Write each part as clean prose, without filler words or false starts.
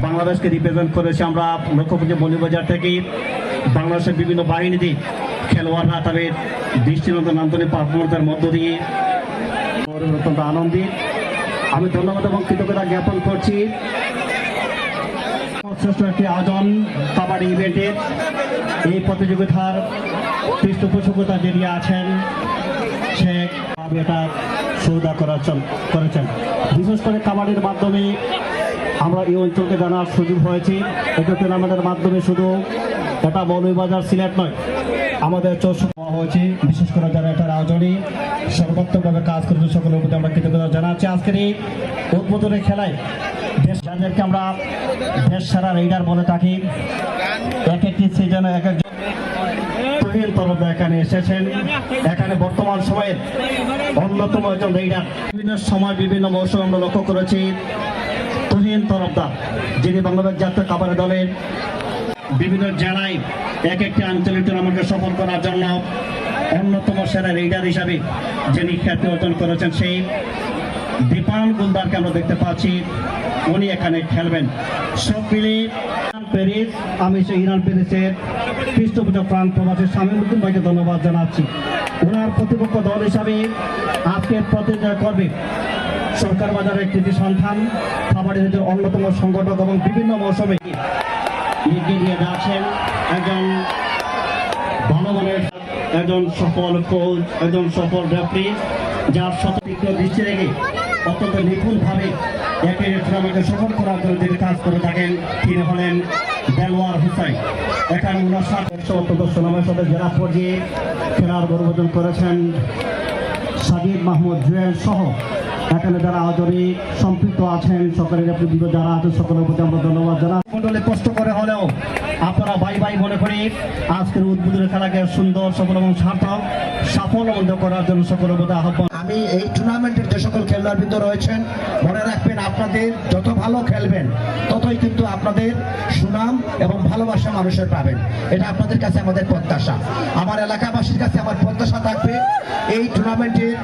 বাংলাদেশকে রিপ্রেজেন্ট করেছে। আমরা লক্ষ্য করছি মৌলভীবাজার থেকে বাংলাদেশের বিভিন্ন বাহিনীতে খেলোয়াড়রা তাদের দৃষ্টিনন্দন নান্দনিক পারফরমেন্সের মধ্য দিয়ে অত্যন্ত আনন্দিত। আমি ধন্যবাদ এবং কৃতজ্ঞতা জ্ঞাপন করছি শ্রেষ্ঠ একটি আয়োজন কাবাডি ইভেন্টের এই প্রতিযোগিতার পৃষ্ঠপোষকতা যিনি আছেন শেখ এটা সৌদা করেছেন। বিশেষ করে কাবাডির মাধ্যমে আমরা এই অঞ্চলকে জানার সুযোগ হয়েছে। এটা টুর্নামেন্টের মাধ্যমে শুধু এটা মৌলভীবাজার সিলেট নয়, আমাদের চৌষট্টি হয়েছে। বিশেষ করে যারা এটার আয়োজনে সর্বাত্মকভাবে কাজ করেছে সকলের প্রতি আমরা কৃতজ্ঞতা জানাচ্ছি। আজকের এই উদ্বোধনী খেলায় দেশ যাদেরকে আমরা দেশ সেরা রেইডার বলে থাকি, এক একটি সিজনে এক একজন তুহিন তরফদার এখানে এসেছেন। এখানে বর্তমান সময়ের অন্যতম একজন রেইডার। বিভিন্ন সময় বিভিন্ন মৌসুম আমরা লক্ষ্য করেছি তুহিন তরফদার, যিনি বাংলাদেশ জাতীয় কাবাডি দলের বিভিন্ন জেলায় এক একটি আঞ্চলিক টুর্নামেন্টকে সফল করার জন্য অন্যতম সেরা রেইডার হিসাবে যিনি খ্যাতি অর্জন করেছেন, সেই দীপান গুলদারকে আমরা দেখতে পাচ্ছি। উনি এখানে খেলবেন। সব মিলে প্যারিস, আমি সেই ইরান প্যারিসের পৃষ্ঠপোষক প্রাণ প্রবাসী শামীমউদ্দিন ভাইকে ধন্যবাদ জানাচ্ছি। ওনার প্রতিপক্ষ দল হিসাবে আজকে প্রতিযোগিতা করবে সরকার বাজারের কৃতি সন্ধান কাবাডির অন্যতম সংগঠক এবং বিভিন্ন মৌসুমে এগিয়ে দিয়ে যাচ্ছেন একজন ভালো মানের একজন সফল কোচ, একজন সফল রেফারি, যার সতর্ক দৃষ্টি রেখে অত্যন্ত নিপুণভাবে একে টুর্নামেন্টকে সফল করার জন্য যিনি কাজ করে থাকেন তিনি হলেন দেলোয়ার হুসাইন। এখানে ওনার সাথে অত্যন্ত সুনামের সাথে জেলা পর্যায়ে খেলার গৌরবোজ্জ্বল করেছেন সাজিদ মাহমুদ জুয়েল সহ এখানে যারা আয়োজনে সম্পৃক্ত আছেন সকলের নেতৃবৃন্দ যারা আছেন সকলের প্রতি আমরা ধন্যবাদ জানাই। মন্ডলে কষ্ট করে হলেও আপনারা ভাই ভাই মনে করি আজকের উদ্বোধনী খেলাকে সুন্দর সফল এবং সার্থক সাফল্য করার জন্য সকলের প্রতি আহ্বান। আমি এই টুর্নামেন্টের যে সকল খেলোয়াড়বৃন্দ রয়েছেন মনে রাখবেন, আপনাদের যত ভালো খেলবেন ততই কিন্তু আপনাদের সুনাম এবং ভালোবাসা মানুষের পাবেন। এটা আপনাদের কাছে আমাদের প্রত্যাশা। আমার এলাকাবাসীর কাছে আমার প্রত্যাশা থাকবে এই টুর্নামেন্টের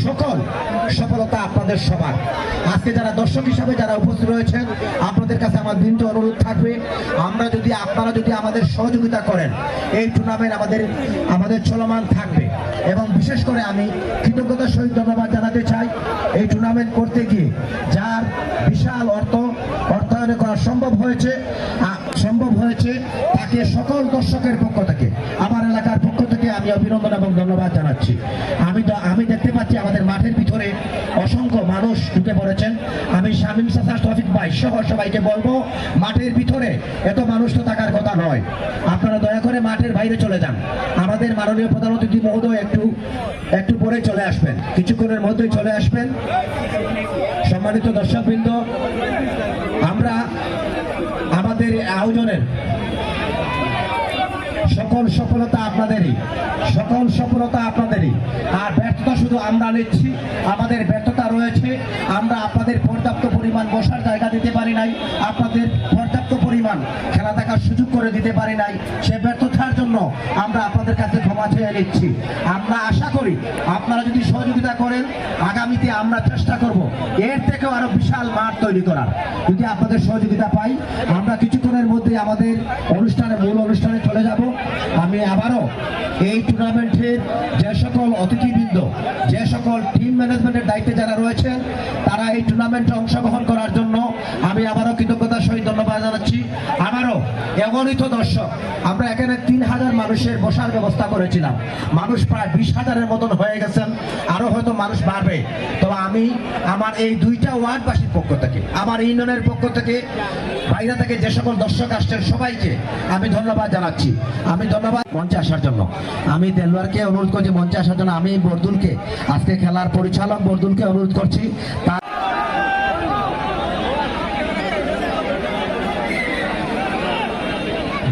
সকল সফলতা আপনাদের সবার। আজকে যারা দর্শক হিসাবে যারা উপস্থিত রয়েছেন আপনাদের কাছে আমার বিনীত অনুরোধ থাকবে, আপনারা যদি আমাদের সহযোগিতা করেন এই টুর্নামেন্ট আমাদের চলমান থাকবে। এবং বিশেষ করে আমি কৃতজ্ঞতার সহিত ধন্যবাদ জানাতে চাই এই টুর্নামেন্ট করতে গিয়ে যার বিশাল অর্থায়ন করা সম্ভব হয়েছে তাকে সকল দর্শকের পক্ষ থেকে আমার এলাকার পক্ষ থেকে আমি অভিনন্দন এবং ধন্যবাদ জানাচ্ছি। আমি দেখতে পাচ্ছি আমাদের মাঠের ভিতরে অসংখ্য মানুষ ঢুকে পড়েছেন। আমি শামীম চাচা, তৌফিক ভাই সহ সবাইকে বলবো মাঠের ভিতরে এত মানুষ তো থাকার কথা নয়, আপনারা দয়া করে মাঠের বাইরে চলে যান। আমাদের মাননীয় প্রধান অতিথি মহোদয় একটু পরে চলে আসবেন, কিছুক্ষণের মধ্যেই চলে আসবেন। সম্মানিত দর্শকবৃন্দ, আমরা আমাদের আয়োজনের সকল সফলতা আপনাদেরই, আর ব্যর্থতা শুধু আমরা নিচ্ছি। আমাদের ব্যর্থতা রয়েছে, আমরা আপনাদের পর্যাপ্ত পরিমাণ বসার জায়গা দিতে পারি নাই, আপনাদের পর্যাপ্ত পরিমাণ খেলা দেখার সুযোগ করে দিতে পারি নাই। সে ব্যর্থতার জন্য আমরা আপনাদের কাছে ক্ষমা চেয়ে নিচ্ছি। আমরা আশা করি আপনারা যদি সহযোগিতা করেন আগামীতে আমরা চেষ্টা করব এর থেকেও আরো বিশাল মাঠ তৈরি করার। যদি আপনাদের সহযোগিতা পাই আমরা কিছুক্ষণের মধ্যে আমাদের মূল অনুষ্ঠানে চলে যাব। আমি আবারও এই টুর্নামেন্টের যে সকল অতিথিবৃন্দ, যে সকল টিম ম্যানেজমেন্টের দায়িত্বে যারা রয়েছেন তারা এই টুর্নামেন্টে অংশগ্রহণ করার জন্য আমি আবারও কৃতজ্ঞতার সহিত ধন্যবাদ জানাচ্ছি। আবারও অগণিত দর্শক, আমরা এখানে 3000 মানুষের বসার ব্যবস্থা করেছিলাম, মানুষ প্রায় 20,000-এর মতন হয়ে গেছেন, আরো হয়তো মানুষ বাড়বে। তো আমি আমার এই দুইটা ওয়ার্ডবাসীর পক্ষ থেকে, আমার ইউনিয়নের পক্ষ থেকে, বাইরে থেকে যে সকল দর্শক আসছেন সবাইকে আমি ধন্যবাদ জানাচ্ছি। আমি ধন্যবাদ মঞ্চে আসার জন্য। আমি দেলোয়ারকে অনুরোধ করছি মঞ্চে আসার জন্য। আমি বরদুলকে, আজকে খেলার পরিচালক বরদুলকে অনুরোধ করছি।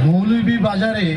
মৌলভীবাজারে